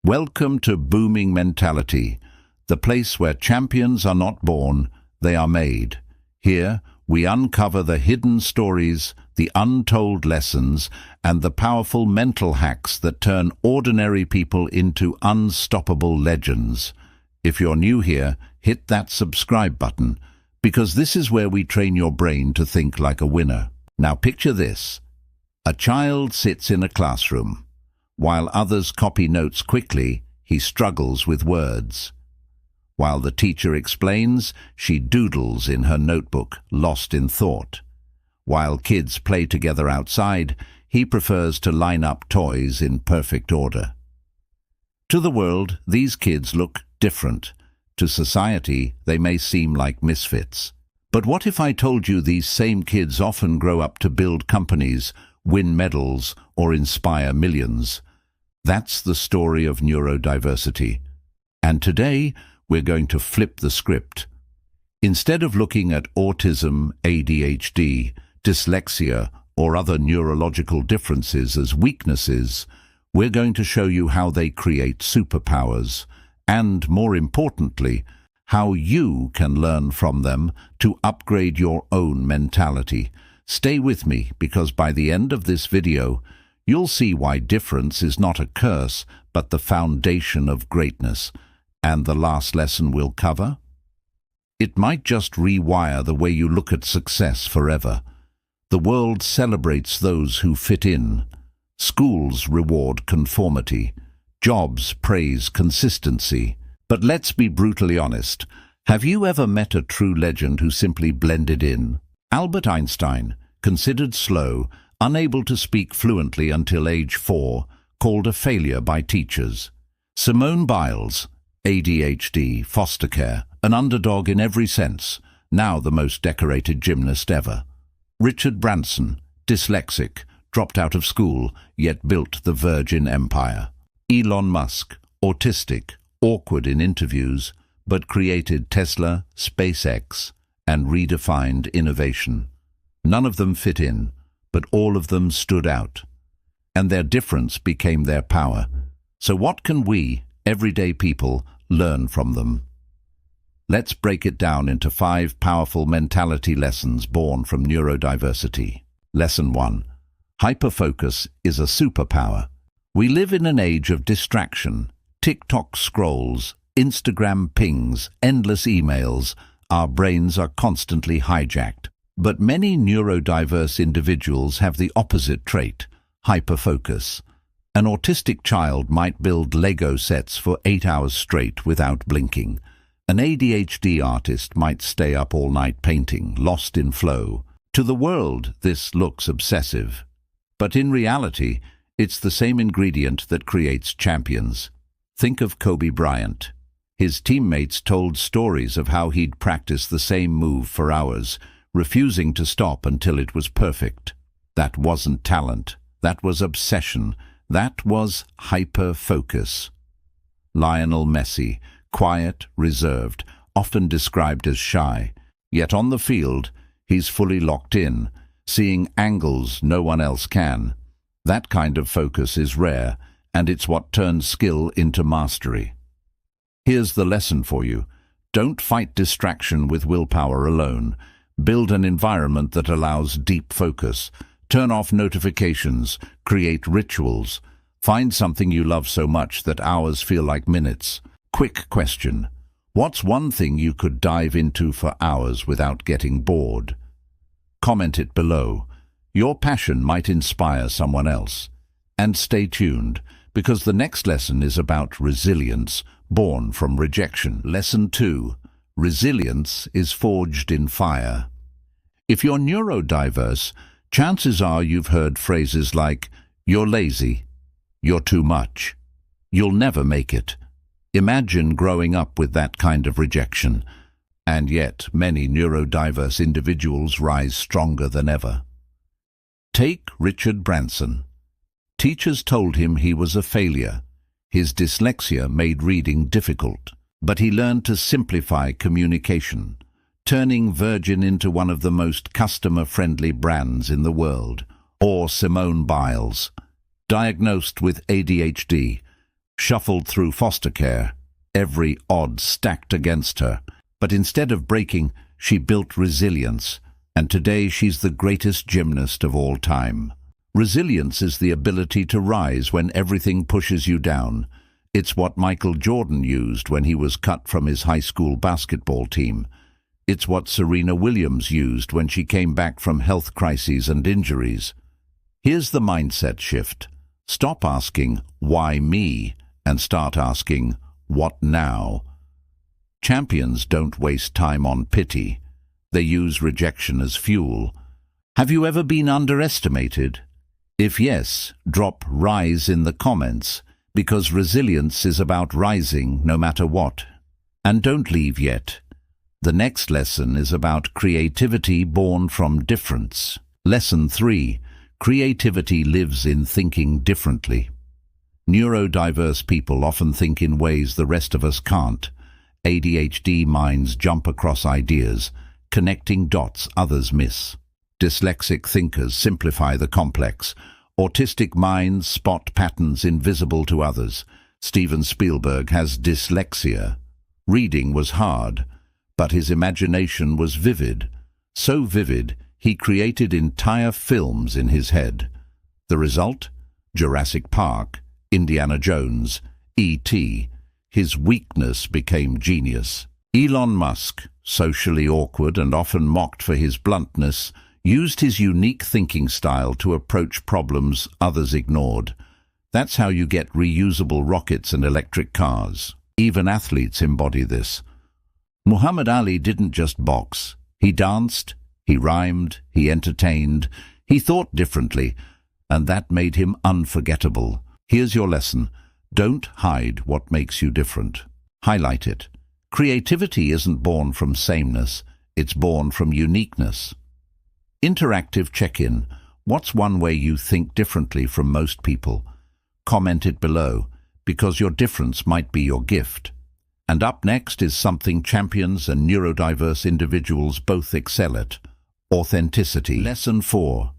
Welcome to Booming Mentality, the place where champions are not born, they are made. Here, we uncover the hidden stories, the untold lessons, and the powerful mental hacks that turn ordinary people into unstoppable legends. If you're new here, hit that subscribe button, because this is where we train your brain to think like a winner. Now picture this. A child sits in a classroom. While others copy notes quickly, he struggles with words. While the teacher explains, she doodles in her notebook, lost in thought. While kids play together outside, he prefers to line up toys in perfect order. To the world, these kids look different. To society, they may seem like misfits. But what if I told you these same kids often grow up to build companies, win medals, or inspire millions? That's the story of neurodiversity. And today, we're going to flip the script. Instead of looking at autism, ADHD, dyslexia, or other neurological differences as weaknesses, we're going to show you how they create superpowers, and, more importantly, how you can learn from them to upgrade your own mentality. Stay with me, because by the end of this video, you'll see why difference is not a curse, but the foundation of greatness. And the last lesson we'll cover? It might just rewire the way you look at success forever. The world celebrates those who fit in. Schools reward conformity. Jobs praise consistency. But let's be brutally honest. Have you ever met a true legend who simply blended in? Albert Einstein, considered slow, unable to speak fluently until age 4, called a failure by teachers. Simone Biles, ADHD, foster care, an underdog in every sense, now the most decorated gymnast ever. Richard Branson, dyslexic, dropped out of school, yet built the Virgin Empire. Elon Musk, autistic, awkward in interviews, but created Tesla, SpaceX, and redefined innovation. None of them fit in, but all of them stood out. And their difference became their power. So what can we, everyday people, learn from them? Let's break it down into 5 powerful mentality lessons born from neurodiversity. Lesson 1. Hyperfocus is a superpower. We live in an age of distraction. TikTok scrolls, Instagram pings, endless emails. Our brains are constantly hijacked. But many neurodiverse individuals have the opposite trait, hyperfocus. An autistic child might build Lego sets for 8 hours straight without blinking. An ADHD artist might stay up all night painting, lost in flow. To the world, this looks obsessive. But in reality, it's the same ingredient that creates champions. Think of Kobe Bryant. His teammates told stories of how he'd practice the same move for hours, refusing to stop until it was perfect. That wasn't talent. That was obsession. That was hyper-focus. Lionel Messi, quiet, reserved, often described as shy. Yet on the field, he's fully locked in, seeing angles no one else can. That kind of focus is rare, and it's what turns skill into mastery. Here's the lesson for you. Don't fight distraction with willpower alone. Build an environment that allows deep focus. Turn off notifications. Create rituals. Find something you love so much that hours feel like minutes. Quick question. What's one thing you could dive into for hours without getting bored? Comment it below. Your passion might inspire someone else. And stay tuned, because the next lesson is about resilience, born from rejection. Lesson 2. Resilience is forged in fire. If you're neurodiverse, chances are you've heard phrases like, "You're lazy," "You're too much," "You'll never make it." Imagine growing up with that kind of rejection. And yet, many neurodiverse individuals rise stronger than ever. Take Richard Branson. Teachers told him he was a failure. His dyslexia made reading difficult. But he learned to simplify communication, turning Virgin into one of the most customer-friendly brands in the world. Or Simone Biles, diagnosed with ADHD, shuffled through foster care, every odd stacked against her. But instead of breaking, she built resilience, and today she's the greatest gymnast of all time. Resilience is the ability to rise when everything pushes you down. It's what Michael Jordan used when he was cut from his high school basketball team. It's what Serena Williams used when she came back from health crises and injuries. Here's the mindset shift. Stop asking, "Why me?" and start asking, "What now?" Champions don't waste time on pity. They use rejection as fuel. Have you ever been underestimated? If yes, drop "rise" in the comments, because resilience is about rising no matter what. And don't leave yet. The next lesson is about creativity born from difference. Lesson 3. Creativity lives in thinking differently. Neurodiverse people often think in ways the rest of us can't. ADHD minds jump across ideas, connecting dots others miss. Dyslexic thinkers simplify the complex. Autistic minds spot patterns invisible to others. Steven Spielberg has dyslexia. Reading was hard, but his imagination was vivid. So vivid, he created entire films in his head. The result? Jurassic Park, Indiana Jones, E.T. His weakness became genius. Elon Musk, socially awkward and often mocked for his bluntness, used his unique thinking style to approach problems others ignored. That's how you get reusable rockets and electric cars. Even athletes embody this. Muhammad Ali didn't just box. He danced, he rhymed, he entertained, he thought differently, and that made him unforgettable. Here's your lesson. Don't hide what makes you different. Highlight it. Creativity isn't born from sameness, it's born from uniqueness. Interactive check-in. What's one way you think differently from most people? Comment it below, because your difference might be your gift. And up next is something champions and neurodiverse individuals both excel at: authenticity. Lesson 4.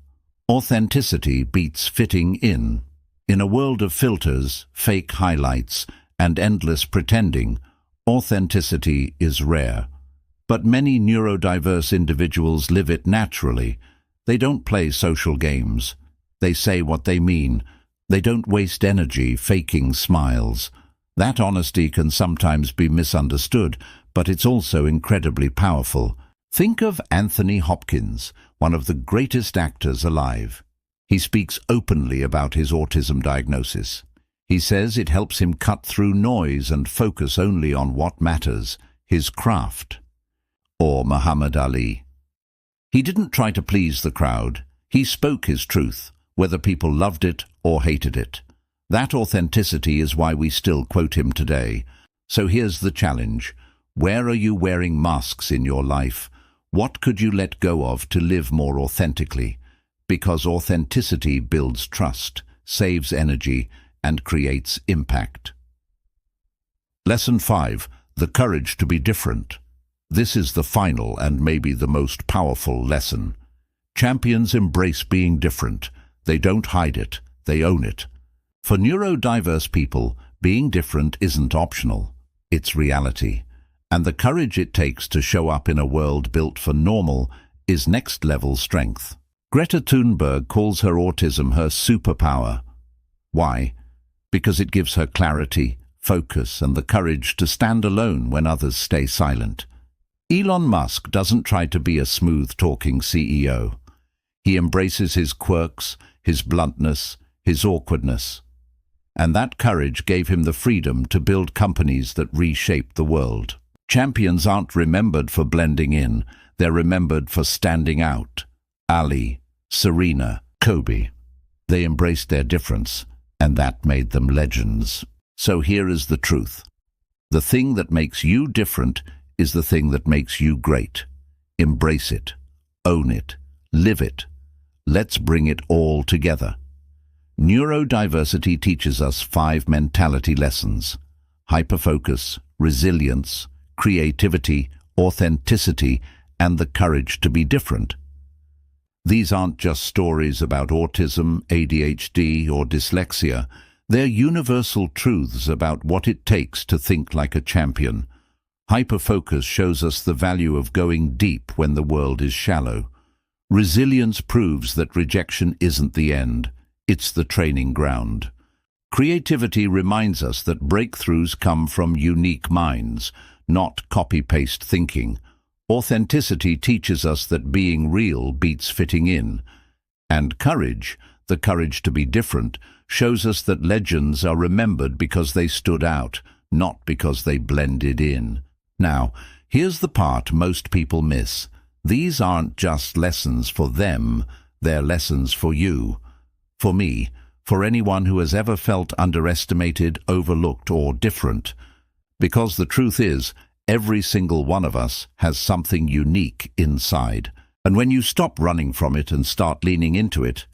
Authenticity beats fitting in. In a world of filters, fake highlights, and endless pretending, authenticity is rare. But many neurodiverse individuals live it naturally. They don't play social games. They say what they mean. They don't waste energy faking smiles. That honesty can sometimes be misunderstood, but it's also incredibly powerful. Think of Anthony Hopkins, one of the greatest actors alive. He speaks openly about his autism diagnosis. He says it helps him cut through noise and focus only on what matters, his craft. Or Muhammad Ali. He didn't try to please the crowd. He spoke his truth, whether people loved it or hated it. That authenticity is why we still quote him today. So here's the challenge. Where are you wearing masks in your life? What could you let go of to live more authentically? Because authenticity builds trust, saves energy, and creates impact. Lesson 5. The courage to be different. This is the final and maybe the most powerful lesson. Champions embrace being different. They don't hide it, they own it. For neurodiverse people, being different isn't optional. It's reality. And the courage it takes to show up in a world built for normal is next-level strength. Greta Thunberg calls her autism her superpower. Why? Because it gives her clarity, focus, and the courage to stand alone when others stay silent. Elon Musk doesn't try to be a smooth-talking CEO. He embraces his quirks, his bluntness, his awkwardness. And that courage gave him the freedom to build companies that reshape the world. Champions aren't remembered for blending in, they're remembered for standing out. Ali, Serena, Kobe. They embraced their difference, and that made them legends. So here is the truth. The thing that makes you different is the thing that makes you great. Embrace it, own it, live it. Let's bring it all together. Neurodiversity teaches us 5 mentality lessons: hyperfocus, resilience, creativity, authenticity, and the courage to be different. These aren't just stories about autism, ADHD, or dyslexia. They're universal truths about what it takes to think like a champion. Hyperfocus shows us the value of going deep when the world is shallow. Resilience proves that rejection isn't the end, it's the training ground. Creativity reminds us that breakthroughs come from unique minds, not copy-paste thinking. Authenticity teaches us that being real beats fitting in. And courage, the courage to be different, shows us that legends are remembered because they stood out, not because they blended in. Now, here's the part most people miss. These aren't just lessons for them, they're lessons for you, for me, for anyone who has ever felt underestimated, overlooked, or different. Because the truth is, every single one of us has something unique inside. And when you stop running from it and start leaning into it,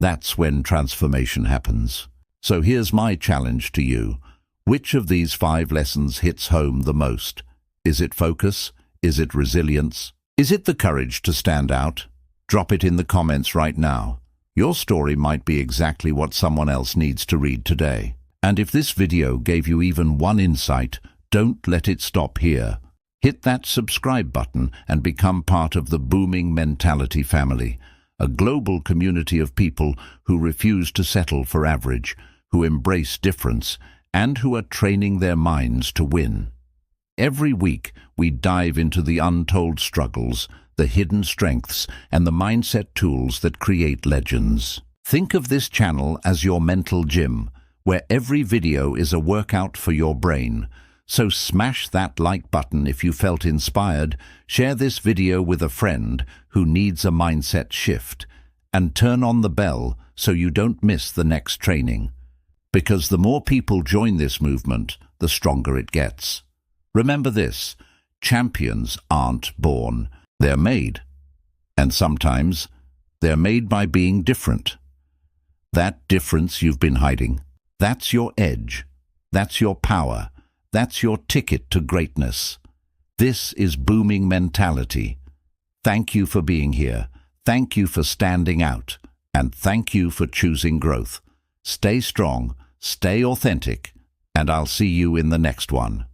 that's when transformation happens. So here's my challenge to you. Which of these 5 lessons hits home the most? Is it focus? Is it resilience? Is it the courage to stand out? Drop it in the comments right now. Your story might be exactly what someone else needs to read today. And if this video gave you even one insight, don't let it stop here. Hit that subscribe button and become part of the Booming Mentality family, a global community of people who refuse to settle for average, who embrace difference, and who are training their minds to win. Every week, we dive into the untold struggles, the hidden strengths, and the mindset tools that create legends. Think of this channel as your mental gym, where every video is a workout for your brain. So smash that like button if you felt inspired, share this video with a friend who needs a mindset shift, and turn on the bell so you don't miss the next training. Because the more people join this movement, the stronger it gets. Remember this, champions aren't born, they're made. And sometimes, they're made by being different. That difference you've been hiding, that's your edge, that's your power, that's your ticket to greatness. This is Booming Mentality. Thank you for being here, thank you for standing out, and thank you for choosing growth. Stay strong, stay authentic, and I'll see you in the next one.